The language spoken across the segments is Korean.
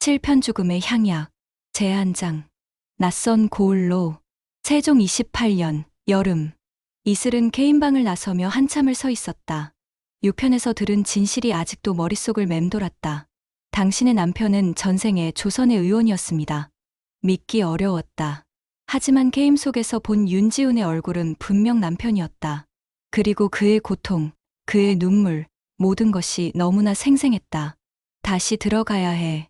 7편 죽음의 향약, 제한장, 낯선 고을로, 세종 28년, 여름. 이슬은 개인방을 나서며 한참을 서 있었다. 6편에서 들은 진실이 아직도 머릿속을 맴돌았다. 당신의 남편은 전생에 조선의 의원이었습니다. 믿기 어려웠다. 하지만 게임 속에서 본 윤지훈의 얼굴은 분명 남편이었다. 그리고 그의 고통, 그의 눈물, 모든 것이 너무나 생생했다. 다시 들어가야 해.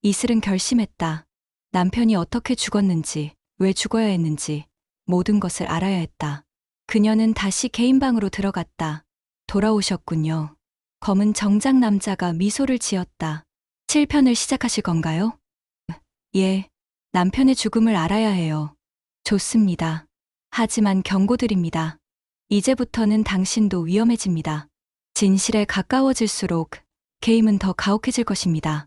이슬은 결심했다. 남편이 어떻게 죽었는지, 왜 죽어야 했는지, 모든 것을 알아야 했다. 그녀는 다시 개인방으로 들어갔다. 돌아오셨군요. 검은 정장 남자가 미소를 지었다. 7편을 시작하실 건가요? 예. 남편의 죽음을 알아야 해요. 좋습니다. 하지만 경고드립니다. 이제부터는 당신도 위험해집니다. 진실에 가까워질수록 게임은 더 가혹해질 것입니다.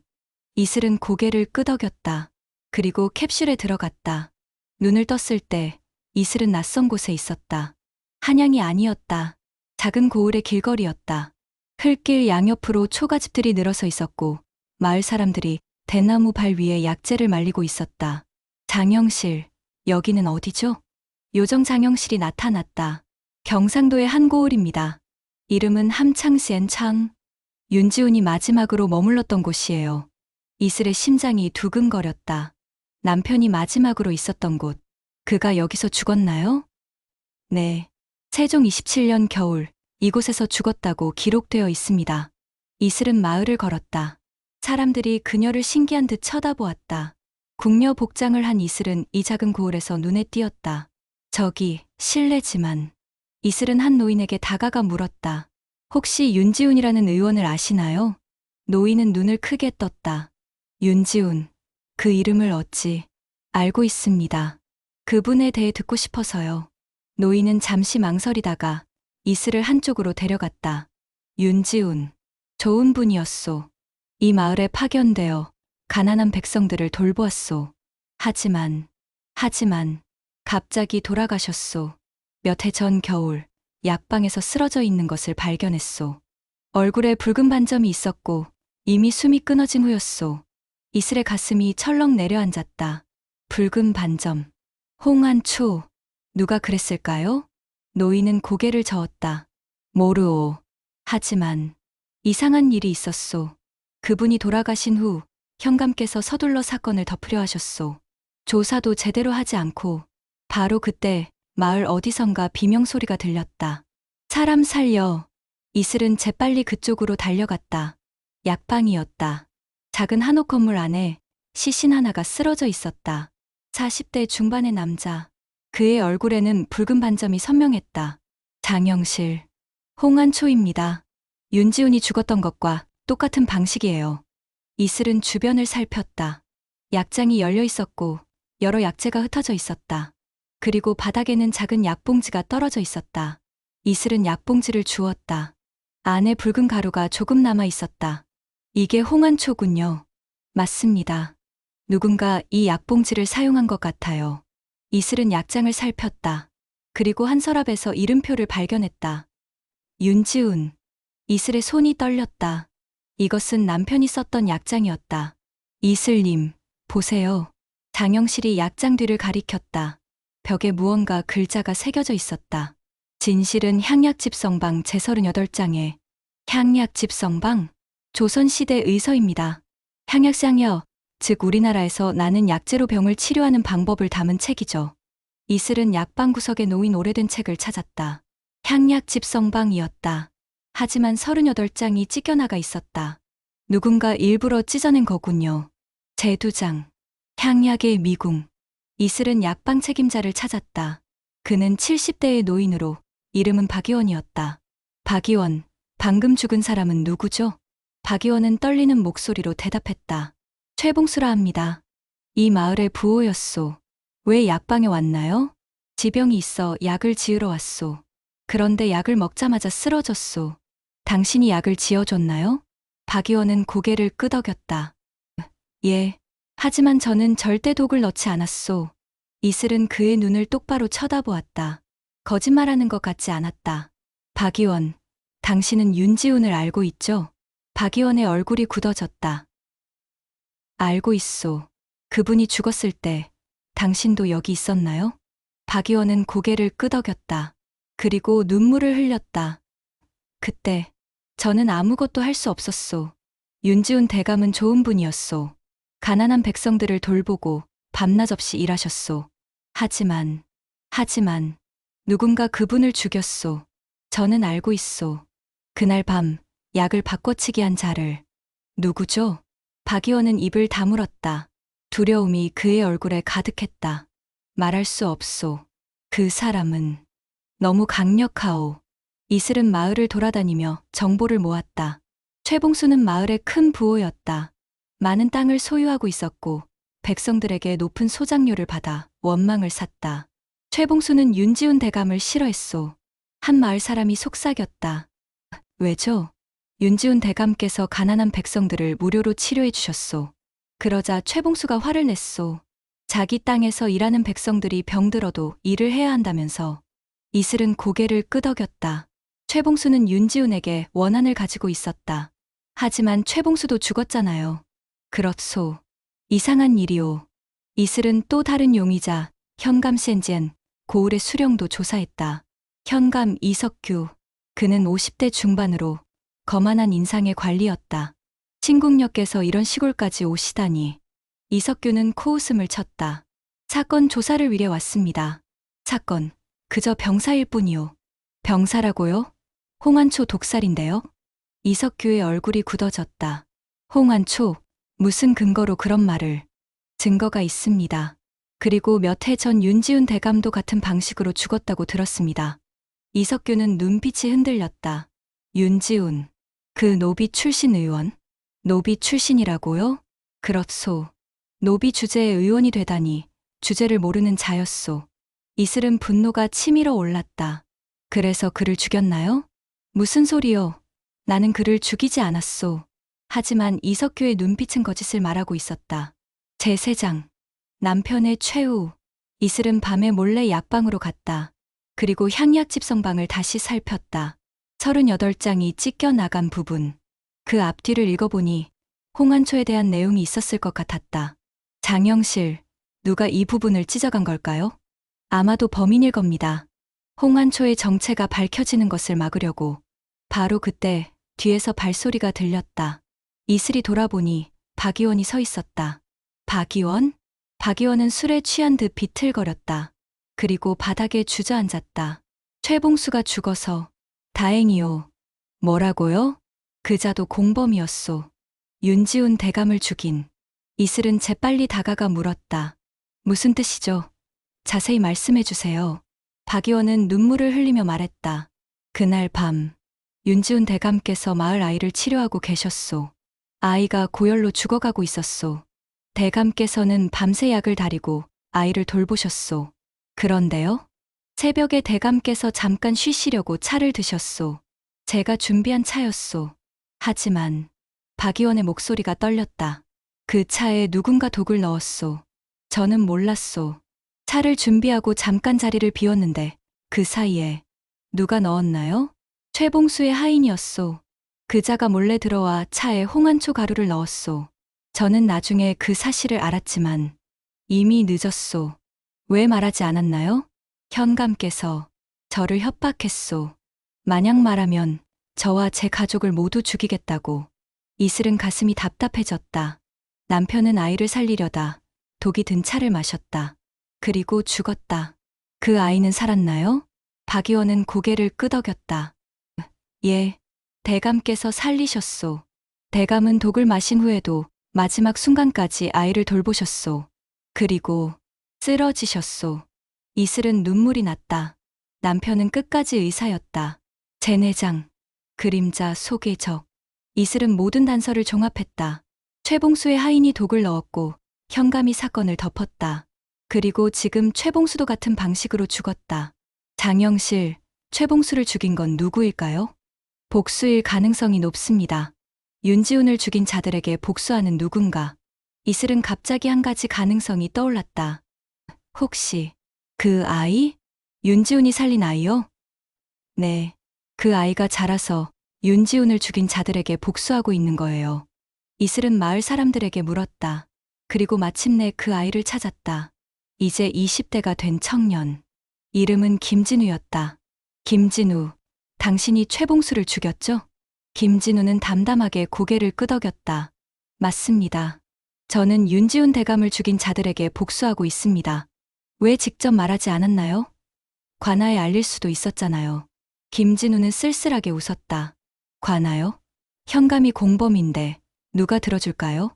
이슬은 고개를 끄덕였다. 그리고 캡슐에 들어갔다. 눈을 떴을 때 이슬은 낯선 곳에 있었다. 한양이 아니었다. 작은 고을의 길거리였다. 흙길 양옆으로 초가집들이 늘어서 있었고 마을 사람들이 대나무 발 위에 약재를 말리고 있었다. 장영실, 여기는 어디죠? 요정 장영실이 나타났다. 경상도의 한 고을입니다. 이름은 함창시엔창. 윤지훈이 마지막으로 머물렀던 곳이에요. 이슬의 심장이 두근거렸다. 남편이 마지막으로 있었던 곳. 그가 여기서 죽었나요? 네. 세종 27년 겨울, 이곳에서 죽었다고 기록되어 있습니다. 이슬은 마을을 걸었다. 사람들이 그녀를 신기한 듯 쳐다보았다. 궁녀 복장을 한 이슬은 이 작은 고을에서 눈에 띄었다. 저기, 실례지만. 이슬은 한 노인에게 다가가 물었다. 혹시 윤지훈이라는 의원을 아시나요? 노인은 눈을 크게 떴다. 윤지훈, 그 이름을 어찌 알고 있습니다. 그분에 대해 듣고 싶어서요. 노인은 잠시 망설이다가 이슬을 한쪽으로 데려갔다. 윤지훈, 좋은 분이었소. 이 마을에 파견되어 가난한 백성들을 돌보았소. 하지만, 갑자기 돌아가셨소. 몇 해 전 겨울, 약방에서 쓰러져 있는 것을 발견했소. 얼굴에 붉은 반점이 있었고 이미 숨이 끊어진 후였소. 이슬의 가슴이 철렁 내려앉았다. 붉은 반점. 홍안초. 누가 그랬을까요? 노인은 고개를 저었다. 모르오. 하지만 이상한 일이 있었소. 그분이 돌아가신 후 현감께서 서둘러 사건을 덮으려 하셨소. 조사도 제대로 하지 않고 바로 그때 마을 어디선가 비명소리가 들렸다. 사람 살려. 이슬은 재빨리 그쪽으로 달려갔다. 약방이었다. 작은 한옥 건물 안에 시신 하나가 쓰러져 있었다. 40대 중반의 남자. 그의 얼굴에는 붉은 반점이 선명했다. 장영실. 홍안초입니다. 윤지훈이 죽었던 것과 똑같은 방식이에요. 이슬은 주변을 살폈다. 약장이 열려 있었고 여러 약재가 흩어져 있었다. 그리고 바닥에는 작은 약봉지가 떨어져 있었다. 이슬은 약봉지를 주웠다. 안에 붉은 가루가 조금 남아 있었다. 이게 홍안초군요. 맞습니다. 누군가 이 약봉지를 사용한 것 같아요. 이슬은 약장을 살폈다. 그리고 한 서랍에서 이름표를 발견했다. 윤지훈. 이슬의 손이 떨렸다. 이것은 남편이 썼던 약장이었다. 이슬님, 보세요. 장영실이 약장 뒤를 가리켰다. 벽에 무언가 글자가 새겨져 있었다. 진실은 향약집성방 제38장에 향약집성방? 조선시대 의서입니다. 향약상여, 즉 우리나라에서 나는 약재로 병을 치료하는 방법을 담은 책이죠. 이슬은 약방 구석에 놓인 오래된 책을 찾았다. 향약집성방이었다. 하지만 38장이 찢겨나가 있었다. 누군가 일부러 찢어낸 거군요. 제2장. 향약의 미궁. 이슬은 약방 책임자를 찾았다. 그는 70대의 노인으로 이름은 박의원이었다. 박의원, 방금 죽은 사람은 누구죠? 박의원은 떨리는 목소리로 대답했다. 최봉수라 합니다. 이 마을의 부호였소. 왜 약방에 왔나요? 지병이 있어 약을 지으러 왔소. 그런데 약을 먹자마자 쓰러졌소. 당신이 약을 지어줬나요? 박의원은 고개를 끄덕였다. 예. 하지만 저는 절대 독을 넣지 않았소. 이슬은 그의 눈을 똑바로 쳐다보았다. 거짓말하는 것 같지 않았다. 박의원, 당신은 윤지훈을 알고 있죠? 박의원의 얼굴이 굳어졌다. 알고 있소. 그분이 죽었을 때 당신도 여기 있었나요? 박의원은 고개를 끄덕였다. 그리고 눈물을 흘렸다. 그때 저는 아무것도 할 수 없었소. 윤지훈 대감은 좋은 분이었소. 가난한 백성들을 돌보고 밤낮 없이 일하셨소. 하지만 누군가 그분을 죽였소. 저는 알고 있소. 그날 밤 약을 바꿔치기 한 자를. 누구죠? 박의원은 입을 다물었다. 두려움이 그의 얼굴에 가득했다. 말할 수 없소. 그 사람은 너무 강력하오. 이슬은 마을을 돌아다니며 정보를 모았다. 최봉수는 마을의 큰 부호였다. 많은 땅을 소유하고 있었고 백성들에게 높은 소장료를 받아 원망을 샀다. 최봉수는 윤지훈 대감을 싫어했소. 한 마을 사람이 속삭였다. 왜죠? 윤지훈 대감께서 가난한 백성들을 무료로 치료해 주셨소. 그러자 최봉수가 화를 냈소. 자기 땅에서 일하는 백성들이 병들어도 일을 해야 한다면서. 이슬은 고개를 끄덕였다. 최봉수는 윤지훈에게 원한을 가지고 있었다. 하지만 최봉수도 죽었잖아요. 그렇소. 이상한 일이오. 이슬은 또 다른 용의자 현감 센젠 고을의 수령도 조사했다. 현감 이석규. 그는 50대 중반으로 거만한 인상의 관리였다. 신국역에서 이런 시골까지 오시다니. 이석규는 코웃음을 쳤다. 사건 조사를 위해 왔습니다. 사건, 그저 병사일 뿐이오. 병사라고요? 홍안초 독살인데요? 이석규의 얼굴이 굳어졌다. 홍안초, 무슨 근거로 그런 말을? 증거가 있습니다. 그리고 몇 해 전 윤지훈 대감도 같은 방식으로 죽었다고 들었습니다. 이석규는 눈빛이 흔들렸다. 윤지훈, 그 노비 출신 의원? 노비 출신이라고요? 그렇소. 노비 주제의 의원이 되다니 주제를 모르는 자였소. 이슬은 분노가 치밀어 올랐다. 그래서 그를 죽였나요? 무슨 소리요? 나는 그를 죽이지 않았소. 하지만 이석규의 눈빛은 거짓을 말하고 있었다. 제3장. 남편의 최후. 이슬은 밤에 몰래 약방으로 갔다. 그리고 향약집 성방을 다시 살폈다. 38장이 찢겨 나간 부분. 그 앞뒤를 읽어보니 홍안초에 대한 내용이 있었을 것 같았다. 장영실, 누가 이 부분을 찢어간 걸까요? 아마도 범인일 겁니다. 홍안초의 정체가 밝혀지는 것을 막으려고. 바로 그때 뒤에서 발소리가 들렸다. 이슬이 돌아보니 박의원이 서 있었다. 박의원? 박의원은 술에 취한 듯 비틀거렸다. 그리고 바닥에 주저앉았다. 최봉수가 죽어서 다행이요. 뭐라고요? 그자도 공범이었소. 윤지훈 대감을 죽인. 이슬은 재빨리 다가가 물었다. 무슨 뜻이죠? 자세히 말씀해 주세요. 박의원은 눈물을 흘리며 말했다. 그날 밤 윤지훈 대감께서 마을 아이를 치료하고 계셨소. 아이가 고열로 죽어가고 있었소. 대감께서는 밤새 약을 다리고 아이를 돌보셨소. 그런데요? 새벽에 대감께서 잠깐 쉬시려고 차를 드셨소. 제가 준비한 차였소. 하지만 박의원의 목소리가 떨렸다. 그 차에 누군가 독을 넣었소. 저는 몰랐소. 차를 준비하고 잠깐 자리를 비웠는데 그 사이에 누가 넣었나요? 최봉수의 하인이었소. 그자가 몰래 들어와 차에 홍안초 가루를 넣었소. 저는 나중에 그 사실을 알았지만 이미 늦었소. 왜 말하지 않았나요? 현감께서 저를 협박했소. 만약 말하면 저와 제 가족을 모두 죽이겠다고. 이슬은 가슴이 답답해졌다. 남편은 아이를 살리려다 독이 든 차를 마셨다. 그리고 죽었다. 그 아이는 살았나요? 박의원은 고개를 끄덕였다. 예, 대감께서 살리셨소. 대감은 독을 마신 후에도 마지막 순간까지 아이를 돌보셨소. 그리고 쓰러지셨소. 이슬은 눈물이 났다. 남편은 끝까지 의사였다. 제4장. 그림자 속의 적. 이슬은 모든 단서를 종합했다. 최봉수의 하인이 독을 넣었고 현감이 사건을 덮었다. 그리고 지금 최봉수도 같은 방식으로 죽었다. 장영실, 최봉수를 죽인 건 누구일까요? 복수일 가능성이 높습니다. 윤지훈을 죽인 자들에게 복수하는 누군가. 이슬은 갑자기 한 가지 가능성이 떠올랐다. 혹시 그 아이? 윤지훈이 살린 아이요? 네, 그 아이가 자라서 윤지훈을 죽인 자들에게 복수하고 있는 거예요. 이슬은 마을 사람들에게 물었다. 그리고 마침내 그 아이를 찾았다. 이제 20대가 된 청년. 이름은 김진우였다. 김진우, 당신이 최봉수를 죽였죠? 김진우는 담담하게 고개를 끄덕였다. 맞습니다. 저는 윤지훈 대감을 죽인 자들에게 복수하고 있습니다. 왜 직접 말하지 않았나요? 관아에 알릴 수도 있었잖아요. 김진우는 쓸쓸하게 웃었다. 관아요? 현감이 공범인데 누가 들어줄까요?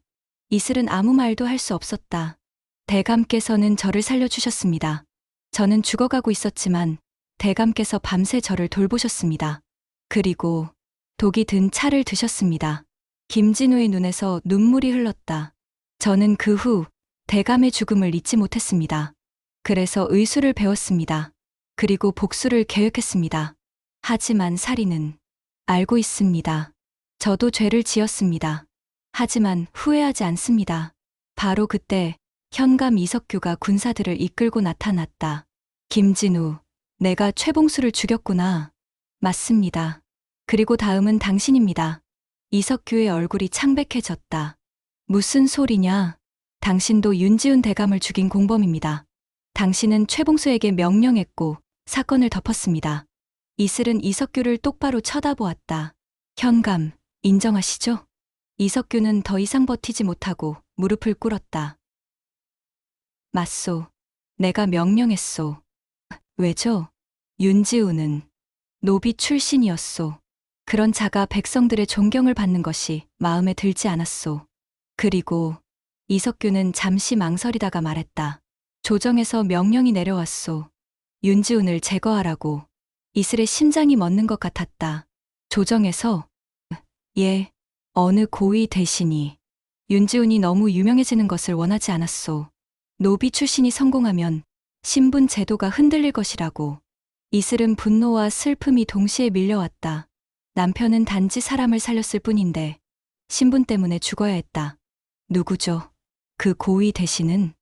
이슬은 아무 말도 할 수 없었다. 대감께서는 저를 살려주셨습니다. 저는 죽어가고 있었지만 대감께서 밤새 저를 돌보셨습니다. 그리고 독이 든 차를 드셨습니다. 김진우의 눈에서 눈물이 흘렀다. 저는 그 후 대감의 죽음을 잊지 못했습니다. 그래서 의술을 배웠습니다. 그리고 복수를 계획했습니다. 하지만 살인은 알고 있습니다. 저도 죄를 지었습니다. 하지만 후회하지 않습니다. 바로 그때 현감 이석규가 군사들을 이끌고 나타났다. 김진우, 내가 최봉수를 죽였구나. 맞습니다. 그리고 다음은 당신입니다. 이석규의 얼굴이 창백해졌다. 무슨 소리냐? 당신도 윤지훈 대감을 죽인 공범입니다. 당신은 최봉수에게 명령했고 사건을 덮었습니다. 이슬은 이석규를 똑바로 쳐다보았다. 현감, 인정하시죠? 이석규는 더 이상 버티지 못하고 무릎을 꿇었다. 맞소. 내가 명령했소. 왜죠? 윤지우는 노비 출신이었소. 그런 자가 백성들의 존경을 받는 것이 마음에 들지 않았소. 그리고 이석규는 잠시 망설이다가 말했다. 조정에서 명령이 내려왔소. 윤지훈을 제거하라고. 이슬의 심장이 멎는 것 같았다. 조정에서? 예, 어느 고위 대신이. 윤지훈이 너무 유명해지는 것을 원하지 않았소. 노비 출신이 성공하면 신분 제도가 흔들릴 것이라고. 이슬은 분노와 슬픔이 동시에 밀려왔다. 남편은 단지 사람을 살렸을 뿐인데 신분 때문에 죽어야 했다. 누구죠? 그 고위 대신은?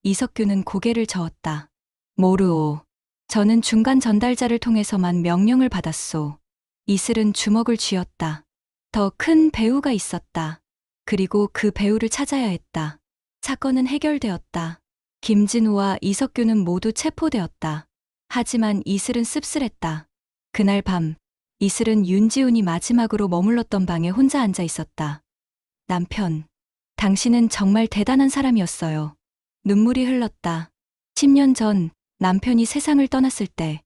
이석규는 고개를 저었다. 모르오. 저는 중간 전달자를 통해서만 명령을 받았소. 이슬은 주먹을 쥐었다. 더 큰 배우가 있었다. 그리고 그 배우를 찾아야 했다. 사건은 해결되었다. 김진우와 이석규는 모두 체포되었다. 하지만 이슬은 씁쓸했다. 그날 밤, 이슬은 윤지훈이 마지막으로 머물렀던 방에 혼자 앉아 있었다. 남편, 당신은 정말 대단한 사람이었어요. 눈물이 흘렀다. 10년 전 남편이 세상을 떠났을 때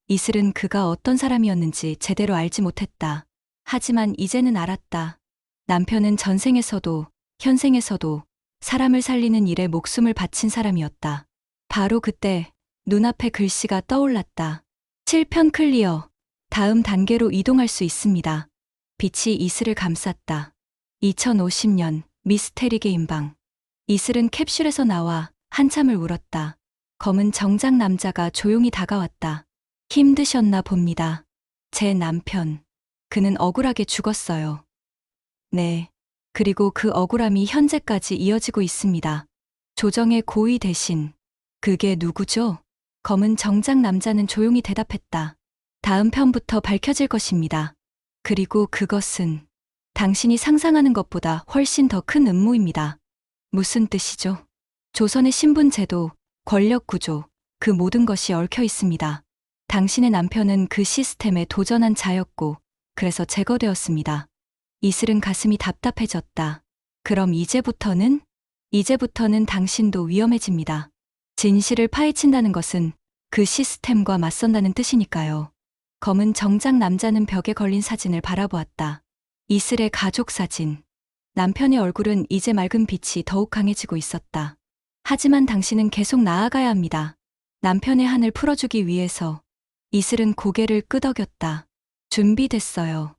이슬은 그가 어떤 사람이었는지 제대로 알지 못했다. 하지만 이제는 알았다. 남편은 전생에서도 현생에서도 사람을 살리는 일에 목숨을 바친 사람이었다. 바로 그때 눈앞에 글씨가 떠올랐다. 7편 클리어. 다음 단계로 이동할 수 있습니다. 빛이 이슬을 감쌌다. 2050년 미스테리 게임방. 이슬은 캡슐에서 나와 한참을 울었다. 검은 정장 남자가 조용히 다가왔다. 힘드셨나 봅니다. 제 남편. 그는 억울하게 죽었어요. 네. 그리고 그 억울함이 현재까지 이어지고 있습니다. 조정의 고위 대신. 그게 누구죠? 검은 정장 남자는 조용히 대답했다. 다음 편부터 밝혀질 것입니다. 그리고 그것은 당신이 상상하는 것보다 훨씬 더 큰 음모입니다. 무슨 뜻이죠? 조선의 신분제도, 권력구조, 그 모든 것이 얽혀 있습니다. 당신의 남편은 그 시스템에 도전한 자였고, 그래서 제거되었습니다. 이슬은 가슴이 답답해졌다. 그럼 이제부터는 당신도 위험해집니다. 진실을 파헤친다는 것은 그 시스템과 맞선다는 뜻이니까요. 검은 정장 남자는 벽에 걸린 사진을 바라보았다. 이슬의 가족 사진. 남편의 얼굴은 이제 맑은 빛이 더욱 강해지고 있었다. 하지만 당신은 계속 나아가야 합니다. 남편의 한을 풀어주기 위해서. 이슬은 고개를 끄덕였다. 준비됐어요.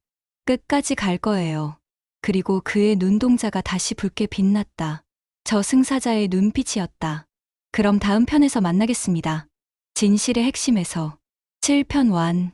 끝까지 갈 거예요. 그리고 그의 눈동자가 다시 붉게 빛났다. 저승사자의 눈빛이었다. 그럼 다음 편에서 만나겠습니다. 진실의 핵심에서 7편 완.